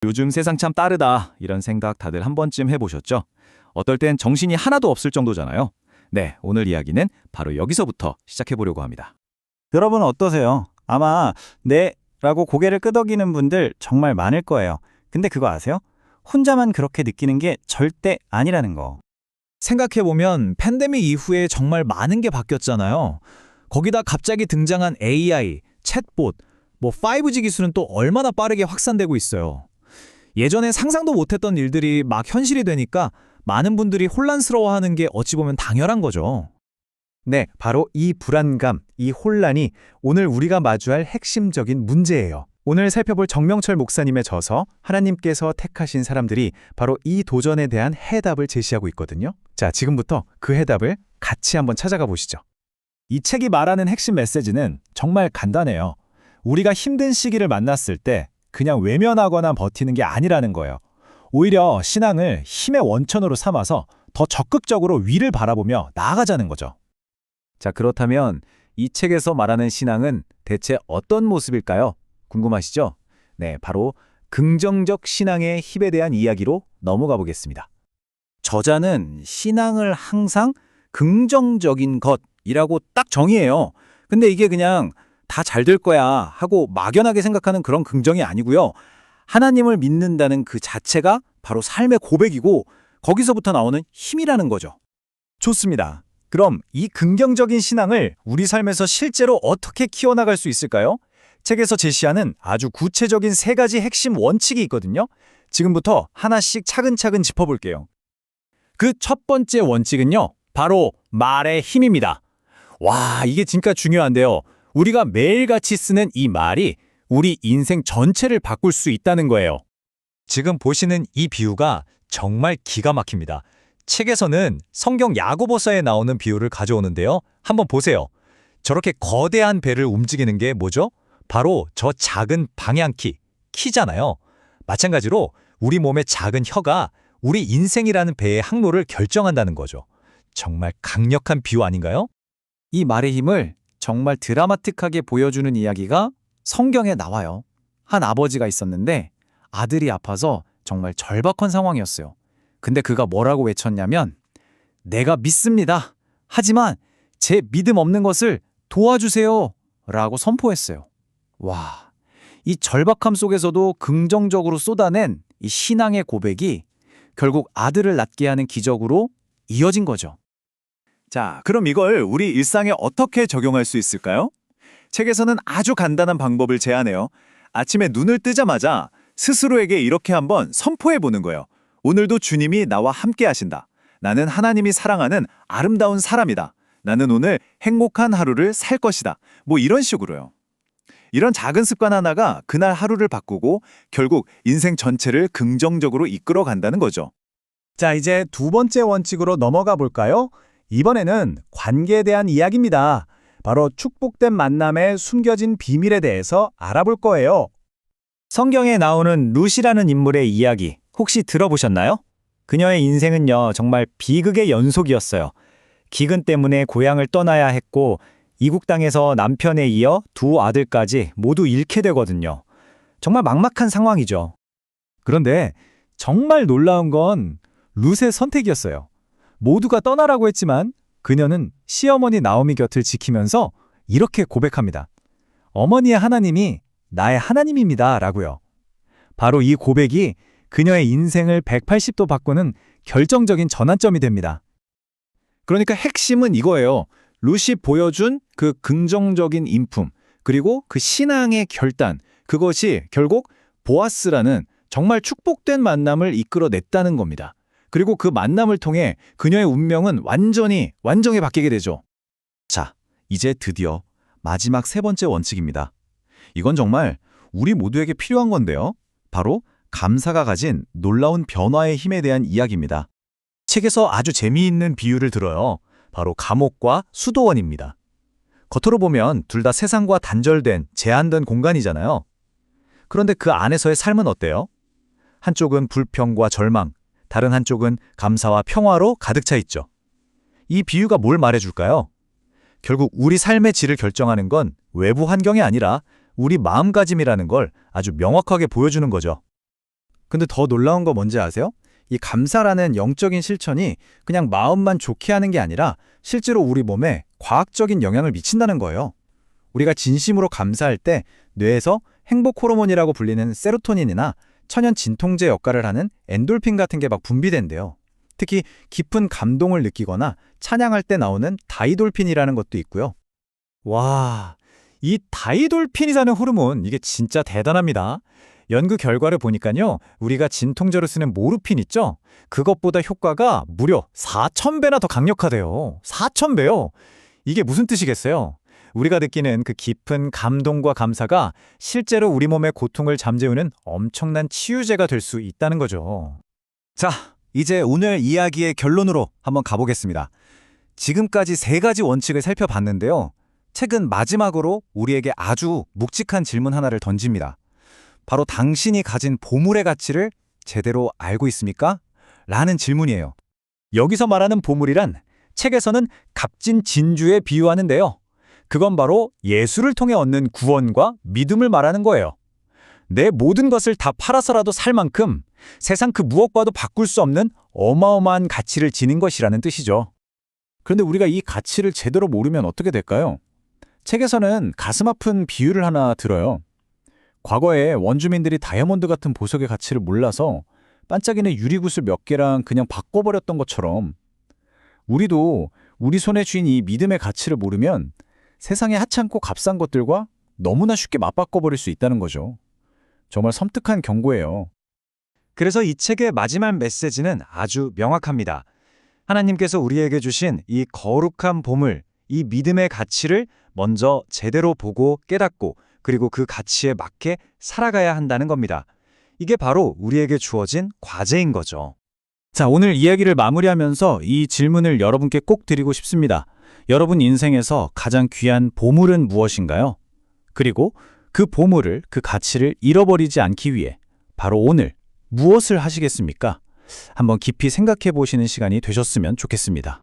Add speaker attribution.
Speaker 1: 요즘 세상 참 빠르다 이런 생각 다들 한 번쯤 해보셨죠? 어떨 땐 정신이 하나도 없을 정도잖아요. 네, 오늘 이야기는 바로 여기서부터 시작해보려고 합니다.
Speaker 2: 여러분 어떠세요? 아마 네 라고 고개를 끄덕이는 분들 정말 많을 거예요. 근데 그거 아세요? 혼자만 그렇게 느끼는 게 절대 아니라는 거.
Speaker 3: 생각해보면 팬데믹 이후에 정말 많은 게 바뀌었잖아요. 거기다 갑자기 등장한 AI, 챗봇, 5G 기술은 또 얼마나 빠르게 확산되고 있어요. 예전에 상상도 못했던 일들이 막 현실이 되니까 많은 분들이 혼란스러워하는 게 어찌 보면 당연한 거죠.
Speaker 4: 네, 바로 이 불안감, 이 혼란이 오늘 우리가 마주할 핵심적인 문제예요. 오늘 살펴볼 정명철 목사님의 저서 하나님께서 택하신 사람들이 바로 이 도전에 대한 해답을 제시하고 있거든요. 자, 지금부터 그 해답을 같이 한번 찾아가 보시죠.
Speaker 2: 이 책이 말하는 핵심 메시지는 정말 간단해요. 우리가 힘든 시기를 만났을 때 그냥 외면하거나 버티는 게 아니라는 거예요. 오히려 신앙을 힘의 원천으로 삼아서 더 적극적으로 위를 바라보며 나아가자는 거죠.
Speaker 1: 자, 그렇다면 이 책에서 말하는 신앙은 대체 어떤 모습일까요? 궁금하시죠? 네, 바로 긍정적 신앙의 힘에 대한 이야기로 넘어가 보겠습니다. 저자는 신앙을 항상 긍정적인 것이라고 딱 정의해요. 근데 이게 그냥 다 잘 될 거야 하고 막연하게 생각하는 그런 긍정이 아니고요. 하나님을 믿는다는 그 자체가 바로 삶의 고백이고 거기서부터 나오는 힘이라는 거죠.
Speaker 2: 좋습니다. 그럼 이 긍정적인 신앙을 우리 삶에서 실제로 어떻게 키워나갈 수 있을까요? 책에서 제시하는 아주 구체적인 3가지 핵심 원칙이 있거든요. 지금부터 하나씩 차근차근 짚어볼게요. 그 첫 번째 원칙은요, 바로 말의 힘입니다. 와, 이게 진짜 중요한데요. 우리가 매일같이 쓰는 이 말이 우리 인생 전체를 바꿀 수 있다는 거예요.
Speaker 3: 지금 보시는 이 비유가 정말 기가 막힙니다. 책에서는 성경 야고보서에 나오는 비유를 가져오는데요. 한번 보세요. 저렇게 거대한 배를 움직이는 게 뭐죠? 바로 저 작은 방향키, 키잖아요. 마찬가지로 우리 몸의 작은 혀가 우리 인생이라는 배의 항로를 결정한다는 거죠. 정말 강력한 비유 아닌가요?
Speaker 2: 이 말의 힘을 정말 드라마틱하게 보여주는 이야기가 성경에 나와요. 한 아버지가 있었는데 아들이 아파서 정말 절박한 상황이었어요. 근데 그가 뭐라고 외쳤냐면 내가 믿습니다. 하지만 제 믿음 없는 것을 도와주세요. 라고 선포했어요. 와, 이 절박함 속에서도 긍정적으로 쏟아낸 이 신앙의 고백이 결국 아들을 낫게 하는 기적으로 이어진 거죠.
Speaker 4: 자, 그럼 이걸 우리 일상에 어떻게 적용할 수 있을까요? 책에서는 아주 간단한 방법을 제안해요. 아침에 눈을 뜨자마자 스스로에게 이렇게 한번 선포해 보는 거예요. 오늘도 주님이 나와 함께 하신다. 나는 하나님이 사랑하는 아름다운 사람이다. 나는 오늘 행복한 하루를 살 것이다. 이런 식으로요. 이런 작은 습관 하나가 그날 하루를 바꾸고 결국 인생 전체를 긍정적으로 이끌어 간다는 거죠.
Speaker 2: 자, 이제 두 번째 원칙으로 넘어가 볼까요? 이번에는 관계에 대한 이야기입니다. 바로 축복된 만남의 숨겨진 비밀에 대해서 알아볼 거예요. 성경에 나오는 룻이라는 인물의 이야기 혹시 들어보셨나요? 그녀의 인생은요, 정말 비극의 연속이었어요. 기근 때문에 고향을 떠나야 했고 이국 땅에서 남편에 이어 2 아들까지 모두 잃게 되거든요. 정말 막막한 상황이죠. 그런데 정말 놀라운 건 룻의 선택이었어요. 모두가 떠나라고 했지만 그녀는 시어머니 나오미 곁을 지키면서 이렇게 고백합니다. 어머니의 하나님이 나의 하나님입니다. 라고요. 바로 이 고백이 그녀의 인생을 180도 바꾸는 결정적인 전환점이 됩니다. 그러니까 핵심은 이거예요. 룻이 보여준 그 긍정적인 인품, 그리고 그 신앙의 결단, 그것이 결국 보아스라는 정말 축복된 만남을 이끌어냈다는 겁니다. 그리고 그 만남을 통해 그녀의 운명은 완전히 바뀌게 되죠. 자, 이제 드디어 마지막 3번째 원칙입니다. 이건 정말 우리 모두에게 필요한 건데요. 바로 감사가 가진 놀라운 변화의 힘에 대한 이야기입니다. 책에서 아주 재미있는 비유를 들어요. 바로 감옥과 수도원입니다. 겉으로 보면 둘 다 세상과 단절된, 제한된 공간이잖아요. 그런데 그 안에서의 삶은 어때요? 한쪽은 불평과 절망, 다른 한쪽은 감사와 평화로 가득 차 있죠. 이 비유가 뭘 말해줄까요? 결국 우리 삶의 질을 결정하는 건 외부 환경이 아니라 우리 마음가짐이라는 걸 아주 명확하게 보여주는 거죠. 근데 더 놀라운 거 뭔지 아세요? 이 감사라는 영적인 실천이 그냥 마음만 좋게 하는 게 아니라 실제로 우리 몸에 과학적인 영향을 미친다는 거예요. 우리가 진심으로 감사할 때 뇌에서 행복 호르몬이라고 불리는 세로토닌이나 천연 진통제 역할을 하는 엔돌핀 같은 게 막 분비된대요. 특히 깊은 감동을 느끼거나 찬양할 때 나오는 다이돌핀이라는 것도 있고요.
Speaker 3: 와, 이 다이돌핀이라는 호르몬 이게 진짜 대단합니다. 연구 결과를 보니까요. 우리가 진통제로 쓰는 모르핀 있죠? 그것보다 효과가 무려 4,000배나 더 강력하대요. 4,000배요. 이게 무슨 뜻이겠어요? 우리가 느끼는 그 깊은 감동과 감사가 실제로 우리 몸의 고통을 잠재우는 엄청난 치유제가 될 수 있다는 거죠.
Speaker 1: 자, 이제 오늘 이야기의 결론으로 한번 가보겠습니다. 지금까지 3가지 원칙을 살펴봤는데요. 책은 마지막으로 우리에게 아주 묵직한 질문 하나를 던집니다. 바로 당신이 가진 보물의 가치를 제대로 알고 있습니까? 라는 질문이에요.
Speaker 3: 여기서 말하는 보물이란 책에서는 값진 진주에 비유하는데요. 그건 바로 예수를 통해 얻는 구원과 믿음을 말하는 거예요. 내 모든 것을 다 팔아서라도 살 만큼 세상 그 무엇과도 바꿀 수 없는 어마어마한 가치를 지닌 것이라는 뜻이죠.
Speaker 2: 그런데 우리가 이 가치를 제대로 모르면 어떻게 될까요? 책에서는 가슴 아픈 비유를 하나 들어요. 과거에 원주민들이 다이아몬드 같은 보석의 가치를 몰라서 반짝이는 유리구슬 몇 개랑 그냥 바꿔버렸던 것처럼 우리도 우리 손에 쥔 이 믿음의 가치를 모르면 세상의 하찮고 값싼 것들과 너무나 쉽게 맞바꿔버릴 수 있다는 거죠. 정말 섬뜩한 경고예요.
Speaker 3: 그래서 이 책의 마지막 메시지는 아주 명확합니다. 하나님께서 우리에게 주신 이 거룩한 보물, 이 믿음의 가치를 먼저 제대로 보고 깨닫고 그리고 그 가치에 맞게 살아가야 한다는 겁니다. 이게 바로 우리에게 주어진 과제인 거죠.
Speaker 2: 자, 오늘 이야기를 마무리하면서 이 질문을 여러분께 꼭 드리고 싶습니다. 여러분 인생에서 가장 귀한 보물은 무엇인가요? 그리고 그 보물을, 그 가치를 잃어버리지 않기 위해 바로 오늘 무엇을 하시겠습니까? 한번 깊이 생각해 보시는 시간이 되셨으면 좋겠습니다.